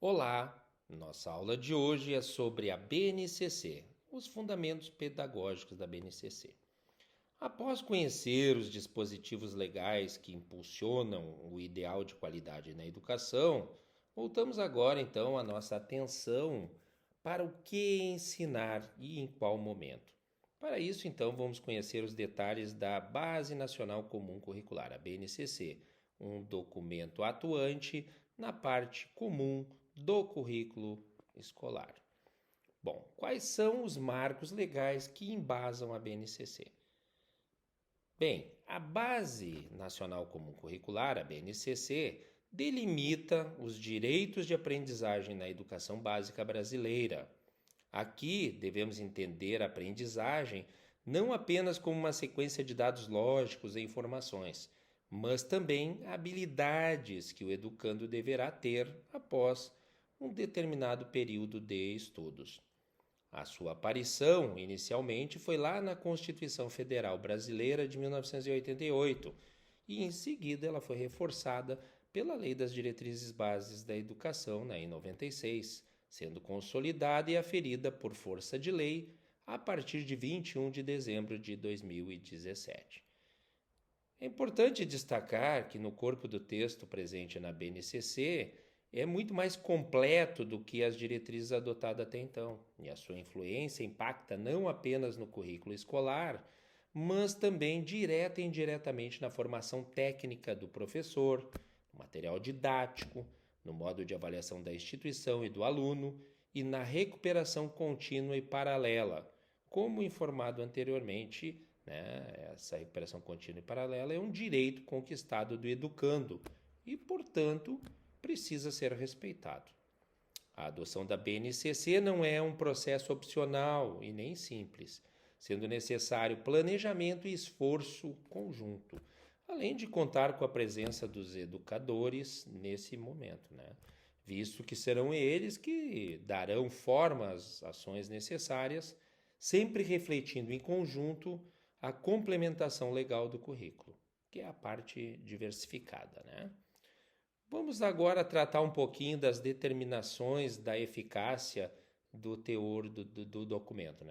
Olá! Nossa aula de hoje é sobre a BNCC, os fundamentos pedagógicos da BNCC. Após conhecer os dispositivos legais que impulsionam o ideal de qualidade na educação, voltamos agora então a nossa atenção para o que ensinar e em qual momento. Para isso, então, vamos conhecer os detalhes da Base Nacional Comum Curricular, a BNCC, um documento atuante na parte comum do currículo escolar. Bom, quais são os marcos legais que embasam a BNCC? Bem, a Base Nacional Comum Curricular, a BNCC, delimita os direitos de aprendizagem na educação básica brasileira. Aqui devemos entender a aprendizagem não apenas como uma sequência de dados lógicos e informações, mas também habilidades que o educando deverá ter após um determinado período de estudos. A sua aparição, inicialmente, foi lá na Constituição Federal Brasileira de 1988 e, em seguida, ela foi reforçada pela Lei das Diretrizes Básicas da Educação, em 96, sendo consolidada e aferida por força de lei a partir de 21 de dezembro de 2017. É importante destacar que no corpo do texto presente na BNCC é muito mais completo do que as diretrizes adotadas até então, e a sua influência impacta não apenas no currículo escolar, mas também direta e indiretamente na formação técnica do professor, no material didático, no modo de avaliação da instituição e do aluno e na recuperação contínua e paralela, como informado anteriormente. Essa recuperação contínua e paralela é um direito conquistado do educando e, portanto, precisa ser respeitado. A adoção da BNCC não é um processo opcional e nem simples, sendo necessário planejamento e esforço conjunto, além de contar com a presença dos educadores nesse momento, visto que serão eles que darão forma às ações necessárias, sempre refletindo em conjunto a complementação legal do currículo, que é a parte diversificada, Vamos agora tratar um pouquinho das determinações da eficácia do teor do documento,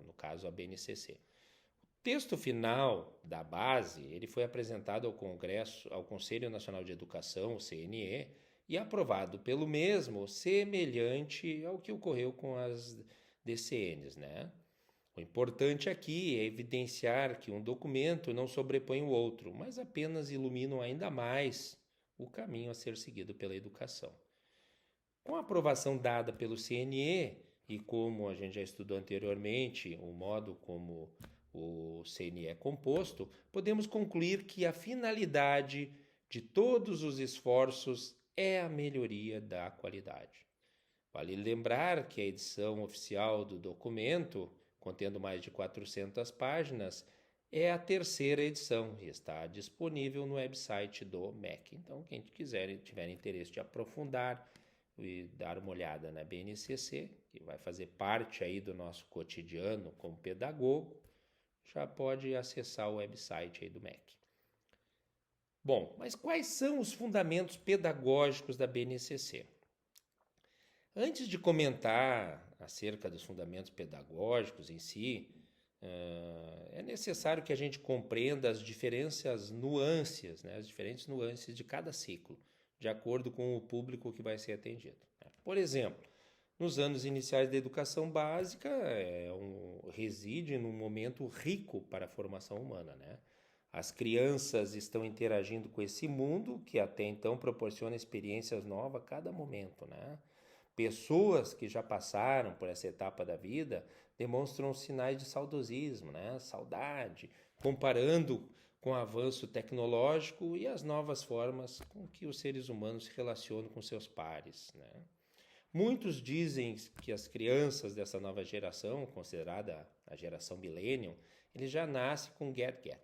no caso a BNCC. O texto final da base ele foi apresentado ao Congresso, ao Conselho Nacional de Educação, o CNE, e aprovado pelo mesmo, semelhante ao que ocorreu com as DCNs, O importante aqui é evidenciar que um documento não sobrepõe o outro, mas apenas iluminam ainda mais o caminho a ser seguido pela educação. Com a aprovação dada pelo CNE, e como a gente já estudou anteriormente, o modo como o CNE é composto, podemos concluir que a finalidade de todos os esforços é a melhoria da qualidade. Vale lembrar que a edição oficial do documento, contendo mais de 400 páginas, é a terceira edição e está disponível no website do MEC. Então, quem tiver interesse de aprofundar e dar uma olhada na BNCC, que vai fazer parte aí do nosso cotidiano como pedagogo, já pode acessar o website aí do MEC. Bom, mas quais são os fundamentos pedagógicos da BNCC? Antes de comentar acerca dos fundamentos pedagógicos em si, é necessário que a gente compreenda as diferentes nuances de cada ciclo, de acordo com o público que vai ser atendido. Por exemplo, nos anos iniciais da educação básica, reside num momento rico para a formação humana, As crianças estão interagindo com esse mundo que até então proporciona experiências novas a cada momento, Pessoas que já passaram por essa etapa da vida demonstram sinais de saudosismo, saudade, comparando com o avanço tecnológico e as novas formas com que os seres humanos se relacionam com seus pares. Muitos dizem que as crianças dessa nova geração, considerada a geração millennium, eles já nascem com gadget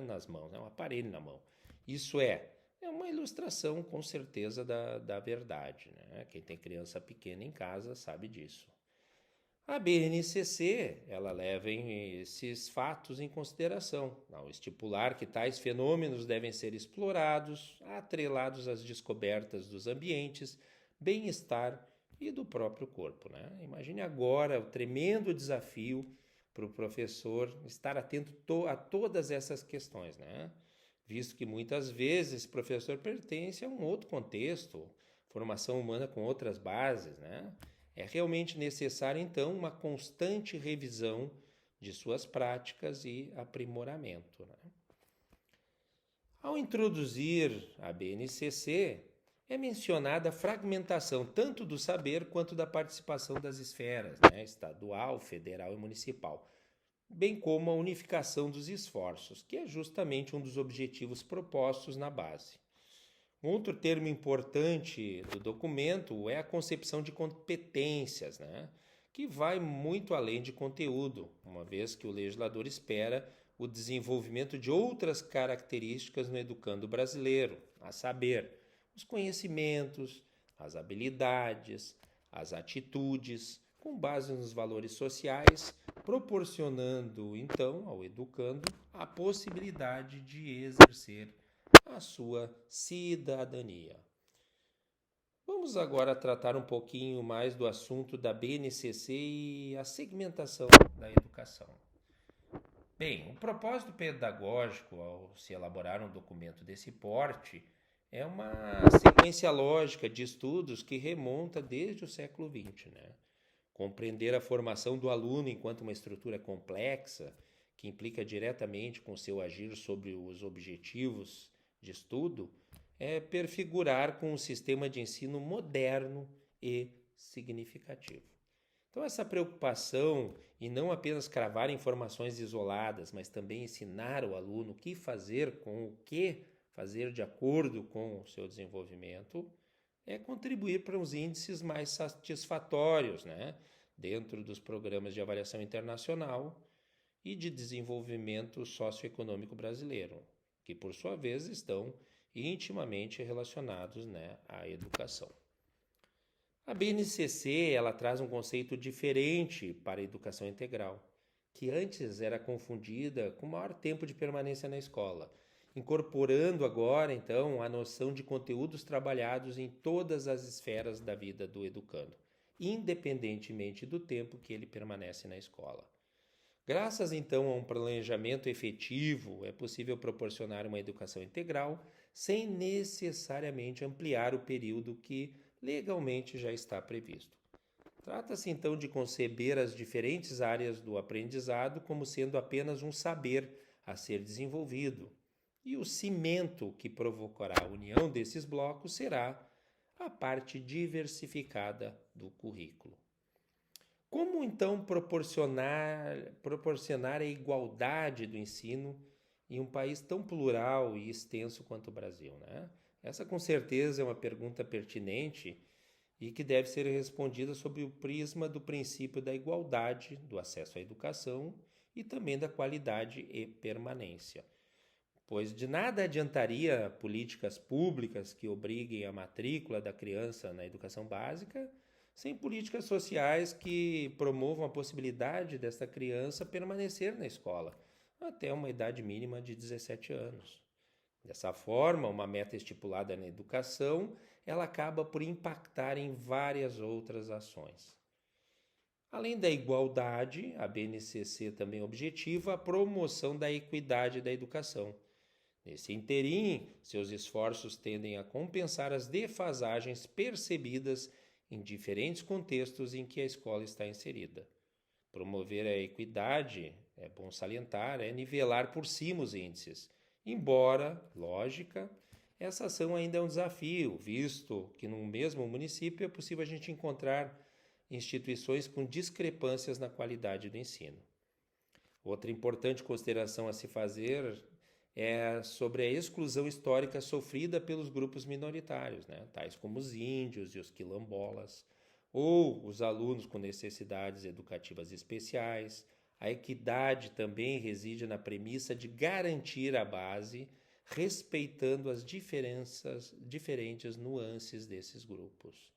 nas mãos, um aparelho na mão. Isso é uma ilustração, com certeza, da verdade. Quem tem criança pequena em casa sabe disso. A BNCC ela leva esses fatos em consideração, ao estipular que tais fenômenos devem ser explorados, atrelados às descobertas dos ambientes, bem-estar e do próprio corpo, né? Imagine agora o tremendo desafio para o professor estar atento a todas essas questões, né? Visto que muitas vezes esse professor pertence a um outro contexto, formação humana com outras bases, né? É realmente necessário, então, uma constante revisão de suas práticas e aprimoramento, né? Ao introduzir a BNCC, é mencionada a fragmentação tanto do saber quanto da participação das esferas, né? Estadual, federal e municipal, bem como a unificação dos esforços, que é justamente um dos objetivos propostos na base. Um outro termo importante do documento é a concepção de competências, né? Que vai muito além de conteúdo, uma vez que o legislador espera o desenvolvimento de outras características no educando brasileiro, a saber, os conhecimentos, as habilidades, as atitudes, com base nos valores sociais, proporcionando então ao educando a possibilidade de exercer a sua cidadania. Vamos agora tratar um pouquinho mais do assunto da BNCC e a segmentação da educação. Bem, o propósito pedagógico ao se elaborar um documento desse porte é uma sequência lógica de estudos que remonta desde o século XX, né? Compreender a formação do aluno enquanto uma estrutura complexa, que implica diretamente com seu agir sobre os objetivos de estudo, é perfigurar com um sistema de ensino moderno e significativo. Então, essa preocupação em não apenas cravar informações isoladas, mas também ensinar o aluno o que fazer com o que fazer de acordo com o seu desenvolvimento, é contribuir para os índices mais satisfatórios, né? Dentro dos programas de avaliação internacional e de desenvolvimento socioeconômico brasileiro, que por sua vez estão intimamente relacionados, né, à educação. A BNCC ela traz um conceito diferente para a educação integral, que antes era confundida com maior tempo de permanência na escola, incorporando agora, então, a noção de conteúdos trabalhados em todas as esferas da vida do educando, independentemente do tempo que ele permanece na escola. Graças, então, a um planejamento efetivo, é possível proporcionar uma educação integral sem necessariamente ampliar o período que legalmente já está previsto. Trata-se, então, de conceber as diferentes áreas do aprendizado como sendo apenas um saber a ser desenvolvido, e o cimento que provocará a união desses blocos será a parte diversificada do currículo. Como então proporcionar a igualdade do ensino em um país tão plural e extenso quanto o Brasil, né? Essa com certeza é uma pergunta pertinente e que deve ser respondida sob o prisma do princípio da igualdade, do acesso à educação e também da qualidade e permanência. Pois de nada adiantaria políticas públicas que obriguem a matrícula da criança na educação básica sem políticas sociais que promovam a possibilidade desta criança permanecer na escola até uma idade mínima de 17 anos. Dessa forma, uma meta estipulada na educação, ela acaba por impactar em várias outras ações. Além da igualdade, a BNCC também objetiva a promoção da equidade da educação. Nesse interim, seus esforços tendem a compensar as defasagens percebidas em diferentes contextos em que a escola está inserida. Promover a equidade, é bom salientar, é nivelar por cima os índices. Embora, lógica, essa ação ainda é um desafio, visto que no mesmo município é possível a gente encontrar instituições com discrepâncias na qualidade do ensino. Outra importante consideração a se fazer é sobre a exclusão histórica sofrida pelos grupos minoritários, né? Tais como os índios e os quilombolas, ou os alunos com necessidades educativas especiais. A equidade também reside na premissa de garantir a base, respeitando as diferentes nuances desses grupos.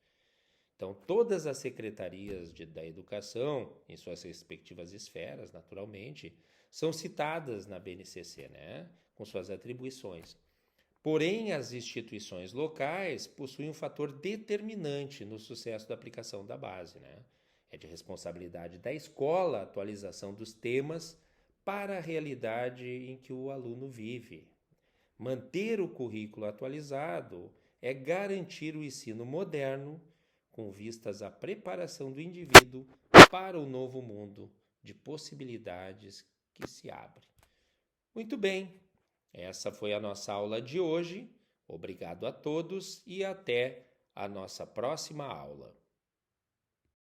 Então, todas as secretarias da educação, em suas respectivas esferas, naturalmente, são citadas na BNCC, né? Com suas atribuições. Porém, as instituições locais possuem um fator determinante no sucesso da aplicação da base, né? É de responsabilidade da escola a atualização dos temas para a realidade em que o aluno vive. Manter o currículo atualizado é garantir o ensino moderno com vistas à preparação do indivíduo para o novo mundo de possibilidades que se abre. Muito bem, essa foi a nossa aula de hoje. Obrigado a todos e até a nossa próxima aula.